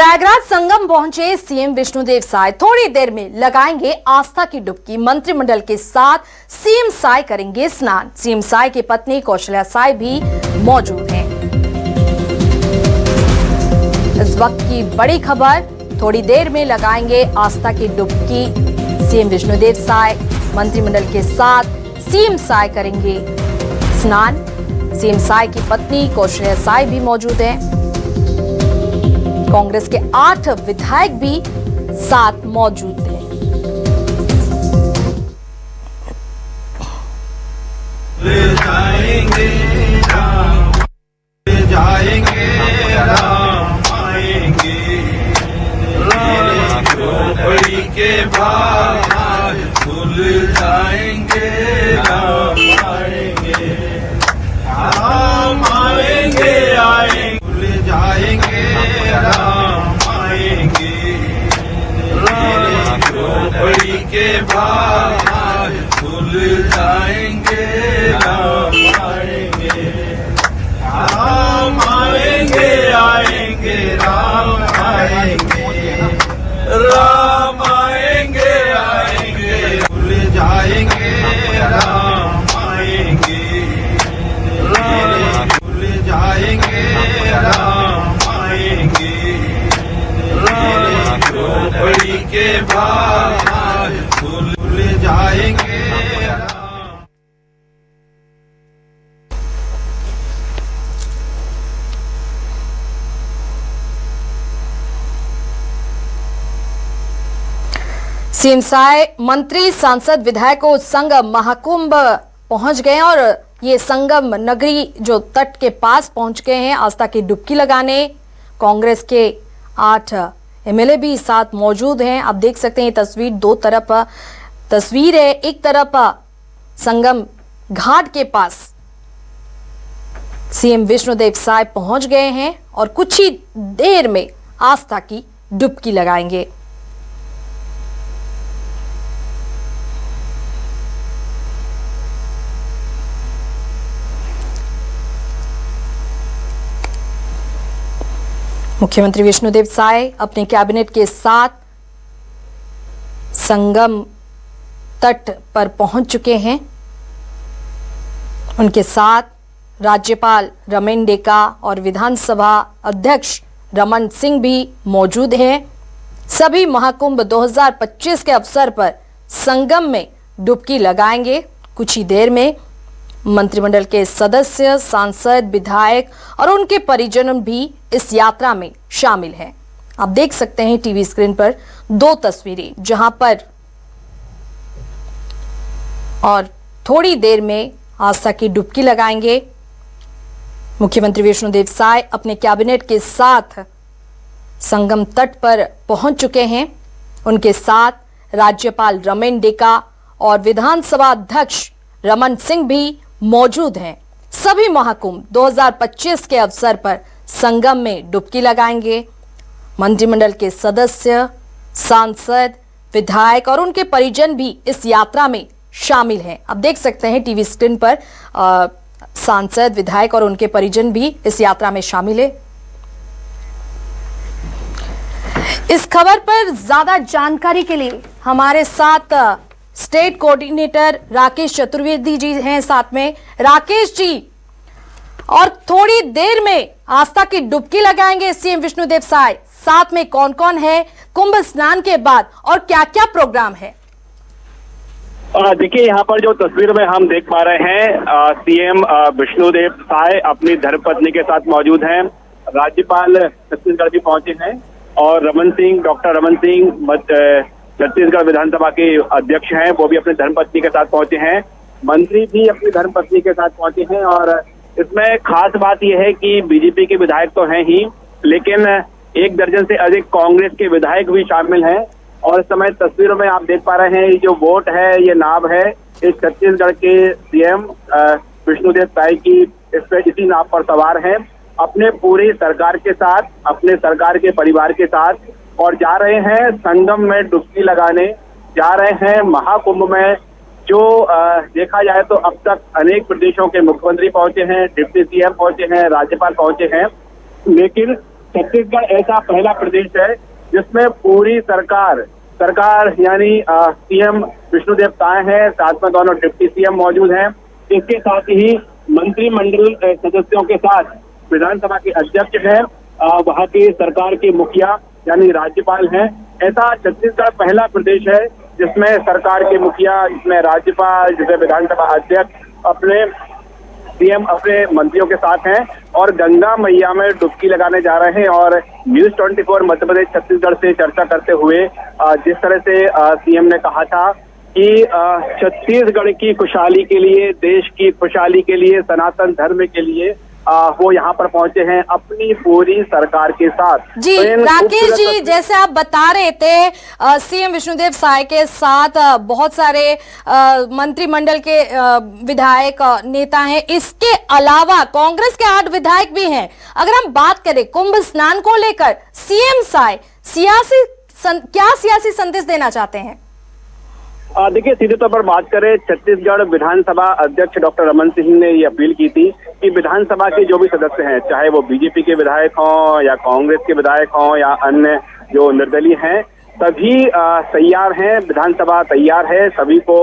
प्रयागराज संगम पहुंचे सीएम विष्णुदेव साय थोड़ी देर में लगाएंगे आस्था की डुबकी। मंत्रिमंडल के साथ सीएम साय करेंगे स्नान। सीएम साय की पत्नी कौशल्या साय भी मौजूद हैं। इस वक्त की बड़ी खबर, थोड़ी देर में लगाएंगे आस्था की डुबकी सीएम विष्णुदेव साय। मंत्रिमंडल के साथ सीएम साय करेंगे स्नान। सीएम साय की पत्नी कौशल्या साय भी मौजूद हैं। कांग्रेस के 8 विधायक भी साथ मौजूद थे। जाएंगे राम आएंगे, राम झोपड़ी के बाहर खुल जाएंगे, राम आएंगे, राम आएंगे, आएंगे खुल जाएंगे, राम आएंगे, राम झोपड़ी के बाहर खुल जाएंगे, राम आएंगे, राम आएंगे, आएंगे राम आएंगे, राम आएंगे, आएंगे खुल जाएंगे, राम आएंगे, राम खुल जाएंगे, राम आएंगे, राम झोपड़ी के बाहर खुल जाएंगे। सीएम साय मंत्री, सांसद, विधायकों संगम महाकुंभ पहुंच गए और ये संगम नगरी जो तट के पास पहुंच गए हैं आस्था की डुबकी लगाने। कांग्रेस के 8 एमएलए भी साथ मौजूद हैं। आप देख सकते हैं ये तस्वीर, दो तरफ तस्वीर है। एक तरफ संगम घाट के पास सीएम विष्णुदेव साय पहुंच गए हैं और कुछ ही देर में आस्था की डुबकी लगाएंगे। मुख्यमंत्री विष्णुदेव साय अपने कैबिनेट के साथ संगम तट पर पहुंच चुके हैं। उनके साथ राज्यपाल रमेन डेका और विधानसभा अध्यक्ष रमन सिंह भी मौजूद हैं। सभी महाकुंभ 2025 के अवसर पर संगम में डुबकी लगाएंगे। कुछ ही देर में मंत्रिमंडल के सदस्य, सांसद, विधायक और उनके परिजन भी इस यात्रा में शामिल हैं। आप देख सकते हैं टीवी स्क्रीन पर दो तस्वीरें, जहां पर और थोड़ी देर में आस्था की डुबकी लगाएंगे। मुख्यमंत्री विष्णुदेव साय अपने कैबिनेट के साथ संगम तट पर पहुंच चुके हैं। उनके साथ राज्यपाल रमेन डेका और विधानसभा अध्यक्ष रमन सिंह भी मौजूद हैं। सभी महाकुंभ 2025 के अवसर पर संगम में डुबकी लगाएंगे। मंत्रिमंडल के सदस्य, सांसद, विधायक और उनके परिजन भी इस यात्रा में शामिल हैं। अब देख सकते हैं टीवी स्क्रीन पर सांसद, विधायक और उनके परिजन भी इस यात्रा में शामिल है। इस खबर पर ज्यादा जानकारी के लिए हमारे साथ स्टेट कोऑर्डिनेटर राकेश चतुर्वेदी जी हैं साथ में। राकेश जी, और थोड़ी देर में आस्था की डुबकी लगाएंगे सीएम विष्णुदेव साय, साथ में कौन कौन है कुंभ स्नान के बाद और क्या क्या प्रोग्राम है? देखिए, यहाँ पर जो तस्वीर में हम देख पा रहे हैं, सीएम विष्णुदेव साय अपनी धर्मपत्नी के साथ मौजूद हैं। राज्यपाल छत्तीसगढ़ भी पहुंचे हैं और डॉक्टर रमन सिंह छत्तीसगढ़ विधानसभा के अध्यक्ष हैं, वो भी अपनी धर्मपत्नी के साथ पहुंचे हैं। मंत्री भी अपनी धर्मपत्नी के साथ पहुंचे हैं और इसमें खास बात यह है कि बीजेपी के विधायक तो हैं ही, लेकिन 1 दर्जन से अधिक कांग्रेस के विधायक भी शामिल हैं। और इस समय तस्वीरों में आप देख पा रहे हैं, ये जो वोट है, ये नाव है इस छत्तीसगढ़ के सीएम विष्णुदेव साय की, इसी नाव पर सवार हैं अपने पूरी सरकार के साथ, अपने सरकार के परिवार के साथ, और जा रहे हैं संगम में डुबकी लगाने, जा रहे हैं महाकुंभ में। जो देखा जाए तो अब तक अनेक प्रदेशों के मुख्यमंत्री पहुंचे हैं, डिप्टी सीएम पहुंचे हैं, राज्यपाल पहुंचे हैं, लेकिन छत्तीसगढ़ ऐसा पहला प्रदेश है जिसमें पूरी सरकार यानी सीएम विष्णुदेव साय है, साथ में दोनों डिप्टी सीएम मौजूद हैं। इसके साथ ही मंत्रिमंडल सदस्यों के साथ विधानसभा के अध्यक्ष हैं, वहां की सरकार के मुखिया यानी राज्यपाल हैं। ऐसा छत्तीसगढ़ पहला प्रदेश है जिसमें सरकार के मुखिया, जिसमें राज्यपाल, जिसमें विधानसभा अध्यक्ष अपने सीएम अपने मंत्रियों के साथ हैं और गंगा मैया में डुबकी लगाने जा रहे हैं। और न्यूज 24 मध्य प्रदेश छत्तीसगढ़ से चर्चा करते हुए जिस तरह से सीएम ने कहा था कि छत्तीसगढ़ की खुशहाली के लिए, देश की खुशहाली के लिए, सनातन धर्म के लिए वो यहाँ पर पहुंचे हैं अपनी पूरी सरकार के साथ। जी राकेश जी, जैसे आप बता रहे थे सीएम विष्णुदेव साय के साथ बहुत सारे मंत्रिमंडल के विधायक नेता हैं, इसके अलावा कांग्रेस के 8 विधायक भी हैं। अगर हम बात करें कुंभ स्नान को लेकर, सीएम साय क्या सियासी संदेश देना चाहते हैं? देखिए, सीधे तौर पर बात करें, छत्तीसगढ़ विधानसभा अध्यक्ष डॉक्टर रमन सिंह ने ये अपील की थी कि विधानसभा के जो भी सदस्य हैं, चाहे वो बीजेपी के विधायक हों या कांग्रेस के विधायक हों या अन्य जो निर्दलीय हैं, सभी तैयार हैं, विधानसभा तैयार है सभी को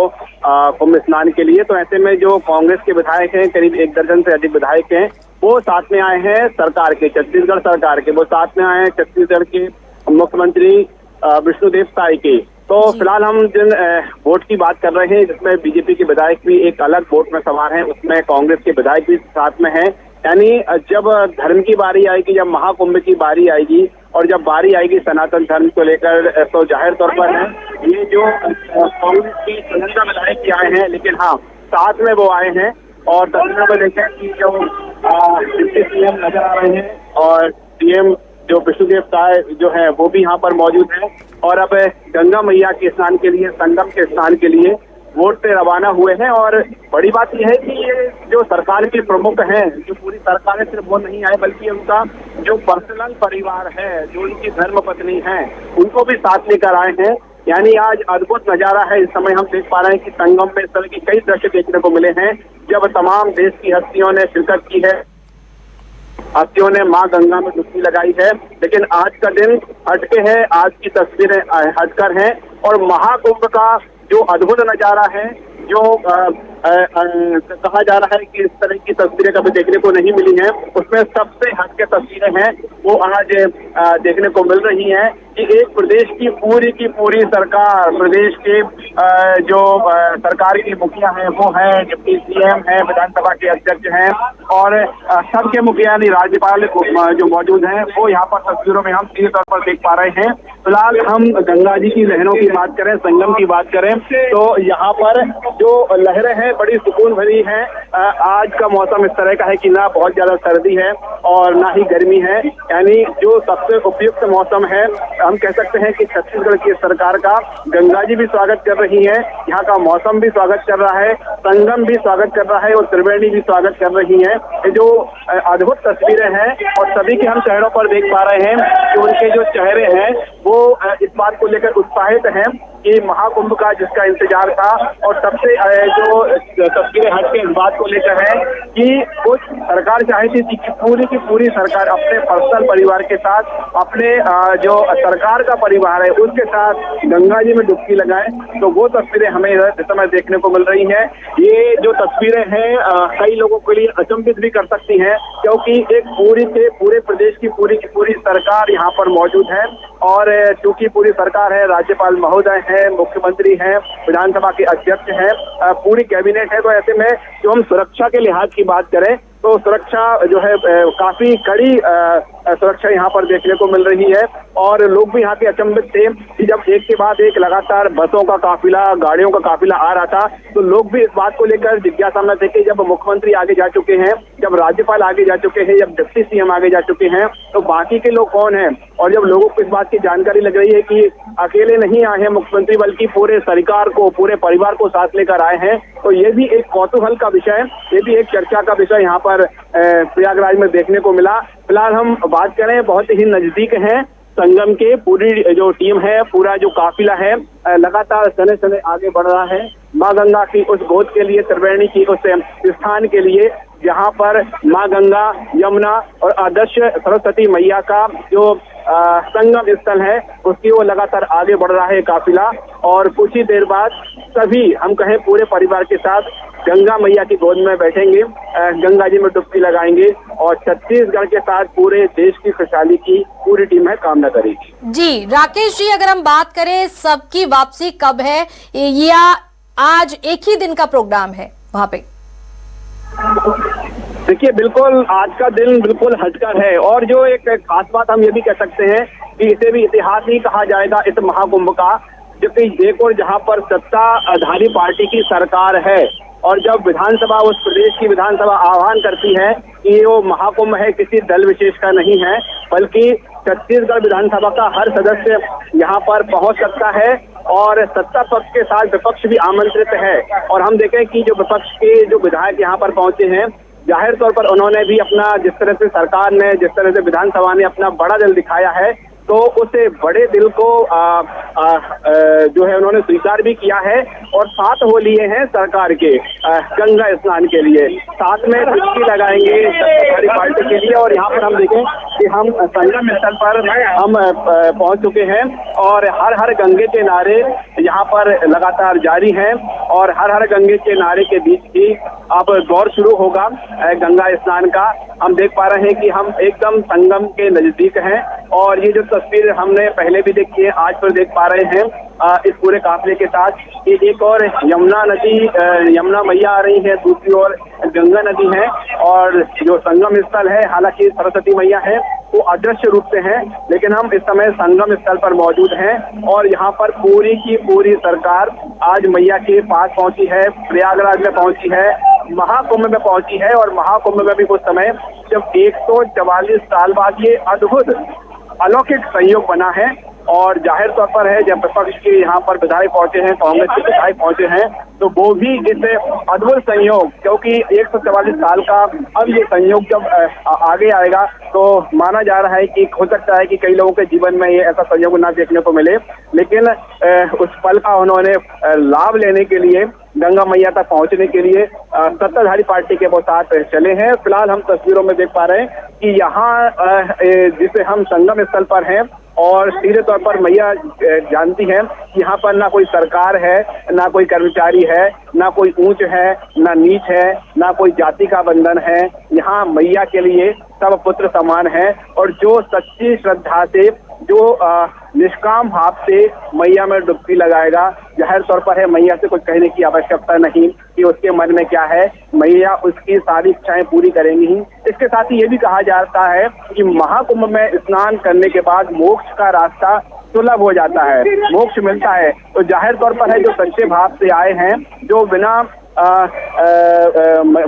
कुंभ स्नान के लिए। तो ऐसे में जो कांग्रेस के विधायक हैं, करीब 1 दर्जन से अधिक विधायक हैं, वो साथ में आए हैं सरकार के, छत्तीसगढ़ सरकार के, वो साथ में आए हैं छत्तीसगढ़ के मुख्यमंत्री विष्णुदेव साय के। तो फिलहाल हम जिन वोट की बात कर रहे हैं, जिसमें बीजेपी के विधायक भी एक अलग वोट में सवार हैं, उसमें कांग्रेस के विधायक भी साथ में हैं। यानी जब धर्म की बारी आएगी, जब महाकुंभ की बारी आएगी और जब बारी आएगी सनातन धर्म को लेकर, तो जाहिर तौर पर है ये जो कांग्रेस की चुनिंदा विधायक आए हैं, लेकिन हाँ साथ में वो आए हैं। और तस्वीरों में देखें कि जो डिप्टी सीएम नजर आ रहे हैं और सीएम जो विष्णुदेव साय जो है वो भी यहाँ पर मौजूद है और अब गंगा मैया के स्नान के लिए, संगम के स्नान के लिए वोट से रवाना हुए हैं। और बड़ी बात यह है कि ये जो सरकार के प्रमुख हैं, जो पूरी सरकार है, सिर्फ वो नहीं आए बल्कि उनका जो पर्सनल परिवार है, जो उनकी धर्मपत्नी है, उनको भी साथ लेकर आए हैं। यानी आज अद्भुत नजारा है। इस समय हम देख पा रहे हैं कि संगम में इस तरह के कई दृश्य देखने को मिले हैं जब तमाम देश की हस्तियों ने शिरकत की है, हस्तियों ने मां गंगा में डुबकी लगाई है। लेकिन आज का दिन हटके है, आज की तस्वीरें हटकर हैं और महाकुंभ का जो अद्भुत नजारा है, जो कहा जा रहा है कि इस तरह की तस्वीरें कभी देखने को नहीं मिली हैं, उसमें सबसे हटके तस्वीरें हैं वो आज देखने को मिल रही हैं कि एक प्रदेश की पूरी सरकार, प्रदेश के जो सरकार की मुखिया है वो है, डिप्टी सीएम है, विधानसभा के अध्यक्ष हैं और सबके मुखिया यानी राज्यपाल जो मौजूद हैं, वो यहाँ पर तस्वीरों में हम सीधे तौर पर देख पा रहे हैं। फिलहाल हम गंगा जी की लहरों की बात करें, संगम की बात करें, तो यहाँ पर जो लहरें हैं बड़ी सुकून भरी हैं। आज का मौसम इस तरह का है कि ना बहुत ज्यादा सर्दी है और ना ही गर्मी है, यानी जो सबसे उपयुक्त मौसम है। हम कह सकते हैं कि छत्तीसगढ़ की सरकार का गंगा जी भी स्वागत कर रही है, यहाँ का मौसम भी स्वागत कर रहा है, संगम भी स्वागत कर रहा है और त्रिवेणी भी स्वागत कर रही है। ये जो अद्भुत तस्वीरें हैं और सभी के हम चेहरों पर देख पा रहे हैं कि उनके जो चेहरे हैं वो इस बात को लेकर उत्साहित हैं कि महाकुंभ का जिसका इंतजार था। और सबसे जो तस्वीरें हटके इस बात को लेकर है कि कुछ सरकार चाहती थी कि की पूरी सरकार अपने पर्सनल परिवार के साथ, अपने जो सरकार का परिवार है उसके साथ गंगा जी में डुबकी लगाए, तो वो तस्वीरें हमें इस समय देखने को मिल रही हैं। ये जो तस्वीरें हैं कई लोगों के लिए अचंभित भी कर सकती हैं, क्योंकि एक पूरे प्रदेश की पूरी सरकार यहाँ पर मौजूद है और चूंकि पूरी सरकार है, राज्यपाल महोदय है, मुख्यमंत्री हैं, विधानसभा के अध्यक्ष हैं, पूरी कैबिनेट है, तो ऐसे में जो हम सुरक्षा के लिहाज की बात करें तो सुरक्षा जो है काफी कड़ी सुरक्षा यहाँ पर देखने को मिल रही है। और लोग भी यहाँ के अचंभित थे कि जब एक के बाद एक लगातार बसों का काफिला, गाड़ियों का काफिला आ रहा था, तो लोग भी इस बात को लेकर जिज्ञासा में थे कि जब मुख्यमंत्री आगे जा चुके हैं, जब राज्यपाल आगे जा चुके हैं, जब डिप्टी सीएम आगे जा चुके हैं, तो बाकी के लोग कौन हैं। और जब लोगों को इस बात की जानकारी लग रही है कि अकेले नहीं आए हैं मुख्यमंत्री, बल्कि पूरे सरकार को, पूरे परिवार को साथ लेकर आए हैं, तो ये भी एक कौतूहल का विषय, ये भी एक चर्चा का विषय यहाँ पर प्रयागराज में देखने को मिला। फिलहाल हम बात करें, बहुत ही नजदीक हैं संगम के, पूरी जो टीम है, पूरा जो काफिला है लगातार सने आगे बढ़ रहा है मां गंगा की उस गोद के लिए, त्रिवेणी की उस स्थान के लिए जहां पर मां गंगा, यमुना और आदर्श सरस्वती मैया का जो संगम स्थल है उसकी वो लगातार आगे बढ़ रहा है काफिला। और कुछ ही देर बाद सभी हम कहें पूरे परिवार के साथ गंगा मैया की गोद में बैठेंगे, गंगा जी में डुबकी लगाएंगे और छत्तीसगढ़ के साथ पूरे देश की खुशहाली की पूरी टीम है कामना करेगी। जी राकेश जी, अगर हम बात करें सबकी वापसी कब है या आज एक ही दिन का प्रोग्राम है वहां पे? देखिए, बिल्कुल आज का दिन बिल्कुल हटकर है और जो एक खास बात हम ये भी कह सकते हैं कि इसे भी इतिहास ही कहा जाएगा इस महाकुंभ का, क्योंकि एक और जहां पर सत्ताधारी पार्टी की सरकार है और जब विधानसभा उस प्रदेश की विधानसभा आह्वान करती है कि वो महाकुंभ है किसी दल विशेष का नहीं है बल्कि छत्तीसगढ़ विधानसभा का हर सदस्य यहाँ पर पहुंच सकता है और सत्ता पक्ष के साथ विपक्ष भी आमंत्रित है। और हम देखें कि जो विपक्ष के जो विधायक यहाँ पर पहुंचे हैं, जाहिर तौर पर उन्होंने भी अपना जिस तरह से सरकार ने, जिस तरह से विधानसभा ने अपना बड़ा दिल दिखाया है, तो उस बड़े दिल को जो है उन्होंने स्वीकार भी किया है और साथ वो लिए हैं सरकार के गंगा स्नान के लिए, साथ में डुबकी लगाएंगे सत्ताधारी पार्टी के लिए। और यहाँ पर हम देखें कि हम संगम स्थल पर हम पहुंच चुके हैं और हर हर गंगे के नारे यहाँ पर लगातार जारी हैं और हर हर गंगे के नारे के बीच ही अब दौर शुरू होगा गंगा स्नान का। हम देख पा रहे हैं कि हम एकदम संगम के नजदीक हैं और ये जो तस्वीर हमने पहले भी देखी है, आज पर देख पा रहे हैं इस पूरे काफिले के साथ कि एक और यमुना नदी, यमुना मैया आ रही है, दूसरी ओर गंगा नदी है और जो संगम स्थल है, हालांकि सरस्वती मैया है वो अदृश्य रूप से है, लेकिन हम इस समय संगम स्थल पर मौजूद हैं और यहाँ पर पूरी की पूरी सरकार आज मैया के पास पहुंची है, प्रयागराज में पहुंची है, महाकुंभ में पहुंची है। और महाकुंभ में भी कुछ समय जब 144 साल बाद ये अद्भुत अलौकिक संयोग बना है और जाहिर तौर पर है जब विपक्ष के यहाँ पर विधायक पहुंचे हैं, कांग्रेस के विधायक पहुंचे हैं, तो वो भी इस अद्भुत संयोग, क्योंकि 144 साल का अब ये संयोग जब आगे आएगा तो माना जा रहा है कि हो सकता है कि कई लोगों के जीवन में ये ऐसा संयोग ना देखने को मिले, लेकिन उस पल का उन्होंने लाभ लेने के लिए, गंगा मैया तक पहुंचने के लिए सत्ताधारी पार्टी के वो साथ चले हैं। फिलहाल हम तस्वीरों में देख पा रहे हैं कि यहाँ जिसे हम संगम स्थल पर हैं और सीधे तौर पर मैया जानती है कि यहाँ पर ना कोई सरकार है, ना कोई कर्मचारी है, ना कोई ऊंच है, ना नीच है, ना कोई जाति का बंधन है। यहाँ मैया के लिए सब पुत्र समान है और जो सच्ची श्रद्धा से, जो निष्काम भाव से मैया में डुबकी लगाएगा, जाहिर तौर पर है मैया से कुछ कहने की आवश्यकता नहीं कि उसके मन में क्या है, मैया उसकी सारी इच्छाएं पूरी करेंगी ही। इसके साथ ही ये भी कहा जाता है कि महाकुंभ में स्नान करने के बाद मोक्ष का रास्ता सुलभ हो जाता है, मोक्ष मिलता है। तो जाहिर तौर पर है जो सच्चे भाव से आए हैं, जो बिना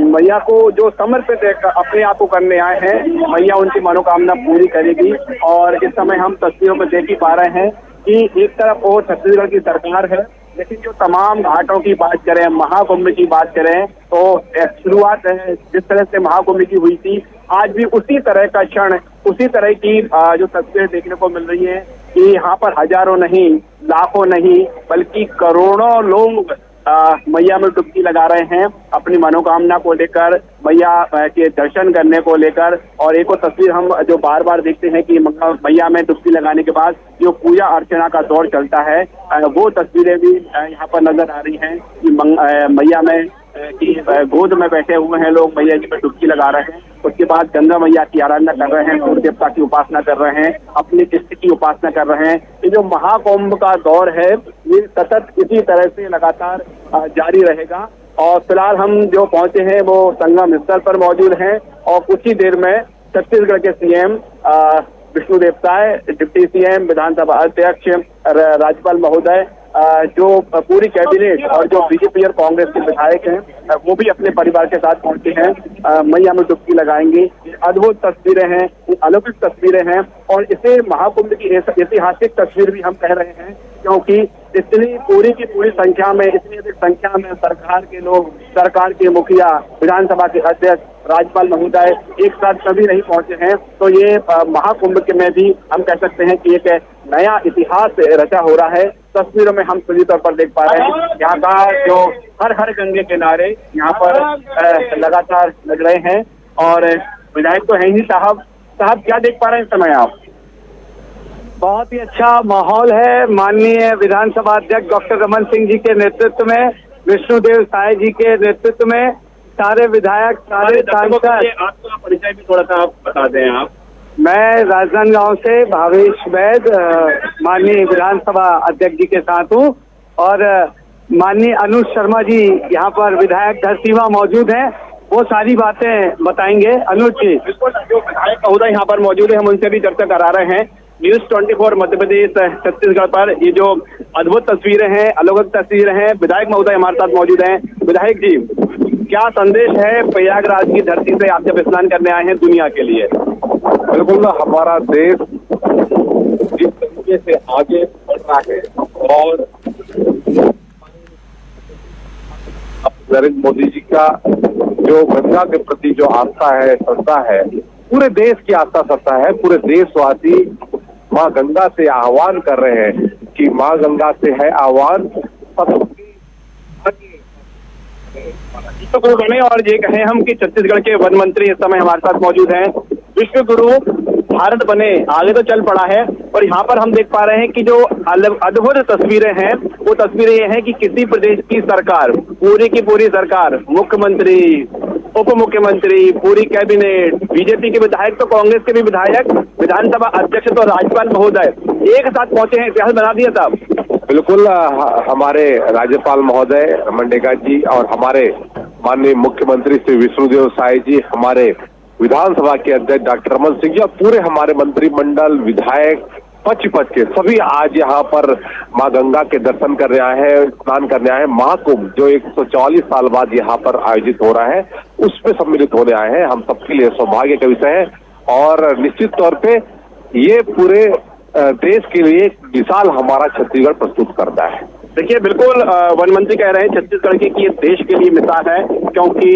मैया को जो समर्पित अपने आप को करने आए हैं, मैया उनकी मनोकामना पूरी करेगी। और इस समय हम तस्वीरों में देख ही पा रहे हैं कि एक तरफ और छत्तीसगढ़ की सरकार है, लेकिन जो तमाम घाटों की बात करें, महाकुंभ की बात करें, तो शुरुआत जिस तरह से महाकुंभ की हुई थी, आज भी उसी तरह का क्षण, उसी तरह की जो तस्वीर देखने को मिल रही है कि यहाँ पर हजारों नहीं, लाखों नहीं, बल्कि करोड़ों लोग मैया में डुबकी लगा रहे हैं अपनी मनोकामना को लेकर, मैया के दर्शन करने को लेकर। और एक और तस्वीर हम जो बार बार देखते हैं कि मैया में डुबकी लगाने के बाद जो पूजा अर्चना का दौर चलता है, वो तस्वीरें भी यहाँ पर नजर आ रही हैं कि मैया में की गोद में बैठे हुए हैं लोग, मैया जी में डुबकी लगा रहे हैं। उसके बाद गंगा मैया की आराधना कर रहे हैं, सूर्य देवता की उपासना कर रहे हैं, अपनी इष्ट की उपासना कर रहे हैं। ये जो महाकुंभ का दौर है ये सतत इसी तरह से लगातार जारी रहेगा। और फिलहाल हम जो पहुंचे हैं वो संगम स्थल पर मौजूद हैं और कुछ ही देर में छत्तीसगढ़ के CM Vishnudeo Sai, deputy CM, विधानसभा अध्यक्ष, राज्यपाल महोदय, जो पूरी कैबिनेट और जो बीजेपी और कांग्रेस के विधायक हैं वो भी अपने परिवार के साथ पहुंचे हैं, मैया में डुबकी लगाएंगे। अद्भुत तस्वीरें हैं, अलौकिक तस्वीरें हैं और इसे महाकुंभ की ऐतिहासिक तस्वीर भी हम कह रहे हैं, क्योंकि इतनी पूरी की पूरी संख्या में, इतनी अधिक संख्या में सरकार के लोग, सरकार के मुखिया, विधानसभा के अध्यक्ष राज्यपाल महोदय एक साथ सभी नहीं पहुंचे हैं, तो ये महाकुंभ के में भी हम कह सकते हैं कि एक नया इतिहास रचा हो रहा है। तस्वीरों में हम सही तौर पर देख पा रहे हैं यहाँ का जो हर हर गंगे किनारे यहाँ पर लगातार लग रहे हैं। और विधायक तो है ही साहब क्या देख पा रहे हैं इस समय आप? बहुत ही अच्छा माहौल है। माननीय विधानसभा अध्यक्ष डॉक्टर रमन सिंह जी के नेतृत्व में, विष्णुदेव साय जी के नेतृत्व में सारे विधायक, सारे सांसद। आपका परिचय भी थोड़ा सा बता दें आप। मैं राजनांदगांव से भावेश वैद माननीय विधानसभा अध्यक्ष जी के साथ हूँ और माननीय अनुज शर्मा जी यहाँ पर विधायक धरसीवा मौजूद हैं, वो सारी बातें बताएंगे। अनुज जी। बिल्कुल, जो विधायक महोदय यहाँ पर मौजूद है हम उनसे भी चर्चा करा रहे हैं। न्यूज़ 24 मध्य प्रदेश छत्तीसगढ़ पर ये जो अद्भुत तस्वीरें हैं, अलग तस्वीरें हैं, विधायक महोदय हमारे साथ मौजूद हैं। विधायक जी, क्या संदेश है प्रयागराज की धरती से आप जब स्नान करने आए हैं दुनिया के लिए? बिल्कुल, हमारा देश जिस तरीके से आगे बढ़ रहा है और नरेंद्र मोदी जी का जो गंगा के प्रति जो आस्था है, श्रद्धा है, पूरे देश की आस्था श्रद्धा है। पूरे देशवासी माँ गंगा से आह्वान कर रहे हैं कि माँ गंगा से है आह्वान तो बने। और ये कहें हम कि छत्तीसगढ़ के वन मंत्री इस समय हमारे साथ मौजूद हैं। विश्व गुरु भारत बने, आगे तो चल पड़ा है, और यहाँ पर हम देख पा रहे हैं कि जो अद्भुत तस्वीरें हैं वो तस्वीरें ये हैं कि किसी प्रदेश की सरकार, पूरी की पूरी सरकार, मुख्यमंत्री, उप मुख्यमंत्री, पूरी कैबिनेट, बीजेपी के विधायक तो कांग्रेस के भी विधायक, विधानसभा अध्यक्ष तो राज्यपाल महोदय एक साथ पहुंचे हैं। इतिहास बना दिया था। बिल्कुल, हमारे राज्यपाल महोदय रमन डेगा जी और हमारे माननीय मुख्यमंत्री श्री विष्णुदेव साय जी, हमारे विधानसभा के अध्यक्ष डॉक्टर रमन सिंह जी और पूरे हमारे मंत्रिमंडल, विधायक, पच के सभी आज यहाँ पर माँ गंगा के दर्शन करने आए हैं, स्नान करने आए हैं। महाकुंभ जो 144 साल बाद यहाँ पर आयोजित हो रहा है उसमें सम्मिलित होने आए हैं। हम सबके लिए सौभाग्य का विषय है और निश्चित तौर पे ये पूरे देश के लिए एक मिसाल हमारा छत्तीसगढ़ प्रस्तुत करता है। देखिए, बिल्कुल वन मंत्री कह रहे हैं छत्तीसगढ़ की कि ये देश के लिए मिसाल है, क्योंकि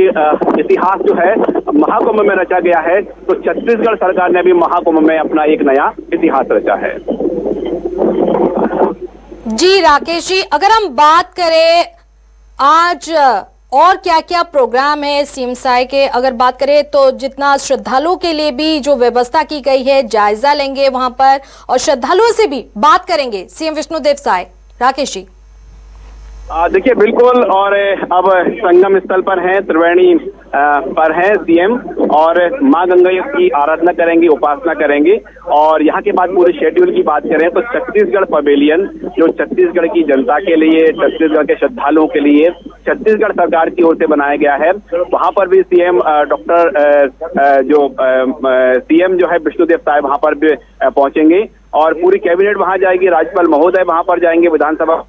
इतिहास जो है महाकुंभ में रचा गया है, तो छत्तीसगढ़ सरकार ने भी महाकुंभ में अपना एक नया इतिहास रचा है। जी राकेश जी, अगर हम बात करें आज और क्या क्या प्रोग्राम है सीएम साय के, अगर बात करें तो जितना श्रद्धालुओं के लिए भी जो व्यवस्था की गई है जायजा लेंगे वहां पर और श्रद्धालुओं से भी बात करेंगे सीएम विष्णुदेव साय। राकेश जी। देखिए, बिल्कुल, और अब संगम स्थल पर हैं, त्रिवेणी पर हैं सीएम, और माँ गंगा की आराधना करेंगे, उपासना करेंगे। और यहाँ के बाद पूरे शेड्यूल की बात करें तो छत्तीसगढ़ पवेलियन जो छत्तीसगढ़ की जनता के लिए, छत्तीसगढ़ के श्रद्धालुओं के लिए छत्तीसगढ़ सरकार की ओर से बनाया गया है, वहाँ पर भी सीएम सीएम जो है विष्णुदेव साय वहाँ पर भी पहुंचेंगे और पूरी कैबिनेट वहाँ जाएगी, राज्यपाल महोदय वहाँ पर जाएंगे, विधानसभा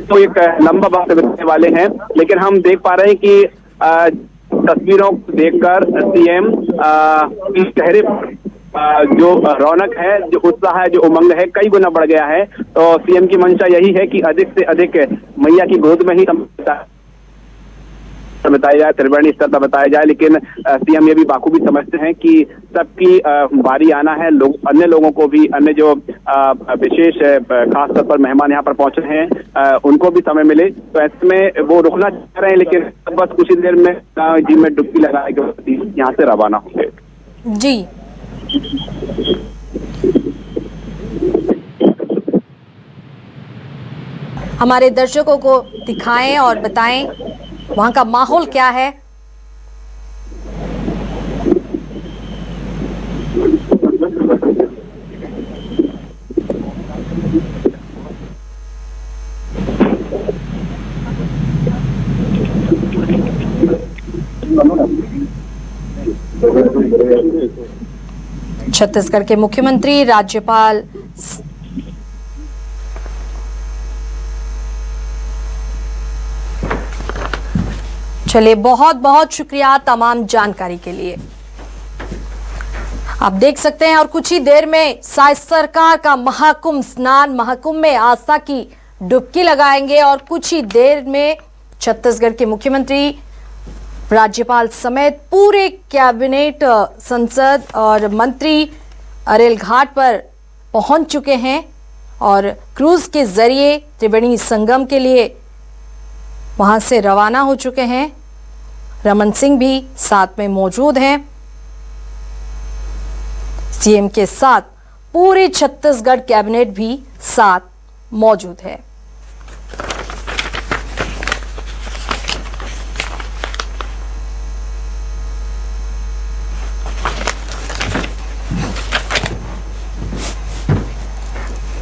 तो एक लंबा वक्त बिताने वाले हैं। लेकिन हम देख पा रहे हैं कि तस्वीरों को देखकर सीएम के चेहरे पर जो रौनक है, जो उत्साह है, जो उमंग है, कई गुना बढ़ गया है। तो सीएम की मंशा यही है कि अधिक से अधिक मैया की गोद में ही बताया जाए, त्रिवेणी स्तर पर बताया जाए। लेकिन सीएम ये भी बाखूबी समझते हैं कि सबकी बारी आना है, अन्य लोगों को भी, अन्य जो विशेष खास तौर पर मेहमान यहाँ पर पहुंचे हैं उनको भी समय मिले। तो ऐसे में वो रुकना चाह रहे हैं, लेकिन बस कुछ ही देर में जी में डुबकी लगाने के बाद यहाँ से रवाना होंगे। जी, हमारे दर्शकों को दिखाएं और बताएं वहां का माहौल क्या है। छत्तीसगढ़ के मुख्यमंत्री, राज्यपाल चलिए, बहुत बहुत शुक्रिया तमाम जानकारी के लिए। आप देख सकते हैं और कुछ ही देर में साय सरकार का महाकुंभ स्नान, महाकुंभ में आस्था की डुबकी लगाएंगे और कुछ ही देर में छत्तीसगढ़ के मुख्यमंत्री, राज्यपाल समेत पूरे कैबिनेट, संसद और मंत्री अरेल घाट पर पहुंच चुके हैं और क्रूज के जरिए त्रिवेणी संगम के लिए वहां से रवाना हो चुके हैं। रमन सिंह भी साथ में मौजूद हैं। सीएम के साथ पूरे छत्तीसगढ़ कैबिनेट भी साथ मौजूद है।